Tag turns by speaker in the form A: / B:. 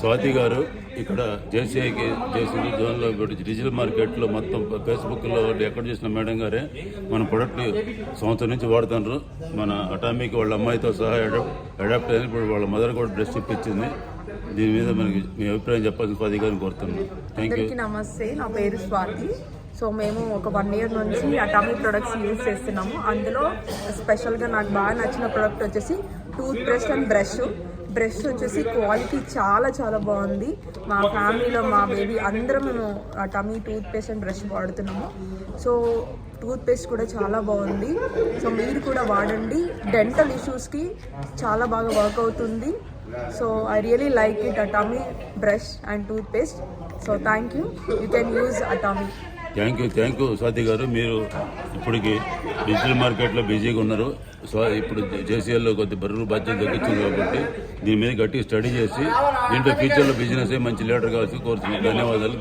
A: స్వాతి గారు ఇక్కడ జేసీఐకి చేసిన జోన్లో డిజిటల్ మార్కెట్లో మొత్తం ఫేస్బుక్లో ఎక్కడ చూసిన మేడం గారే మన ప్రొడక్ట్ సంవత్సరం నుంచి వాడుతున్నారు. మన అటామిక్ వాళ్ళ అమ్మాయితో సహా అడాప్ట్ అయిన ఇప్పుడు వాళ్ళ మదర్ కూడా డ్రెస్ ఇప్పించింది. దీని మీద మనకి మీ అభిప్రాయం చెప్పాల్సిన స్వాతి గారిని కోరుతున్నాను. Thank you.
B: నమస్తే, నా పేరు స్వాతి. సో మేము ఒక 1 year నుంచి అటామిక్ ప్రొడక్ట్స్ యూజ్ చేస్తున్నాము. అందులో స్పెషల్గా నాకు బాగా నచ్చిన ప్రోడక్ట్ వచ్చేసి టూత్ బ్రష్ అండ్ బ్రష్ వచ్చేసి క్వాలిటీ చాలా చాలా బాగుంది. మా ఫ్యామిలీలో మా బేబీ అందరం మేము Atomy toothpaste and brush వాడుతున్నాము. సో టూత్ పేస్ట్ కూడా చాలా బాగుంది. సో మీరు కూడా వాడండి. డెంటల్ ఇష్యూస్కి చాలా బాగా వర్క్ అవుతుంది. So I really like it, Atomy brush and toothpaste. So thank you. You can use Atomy.
A: Thank you Swathi గారు. మీరు ఇప్పటికి డిజిటల్ మార్కెట్లో బిజీగా ఉన్నారు. సో ఇప్పుడు జేసీఎల్లో కొద్ది బరువు బాధ్యత తగ్గించింది కాబట్టి దీని మీద గట్టిగా స్టడీ చేసి దీంట్లో ఫ్యూచర్లో బిజినెస్ మంచి లీడర్ కావాల్సి కోరుతున్నాను. ధన్యవాదాలు.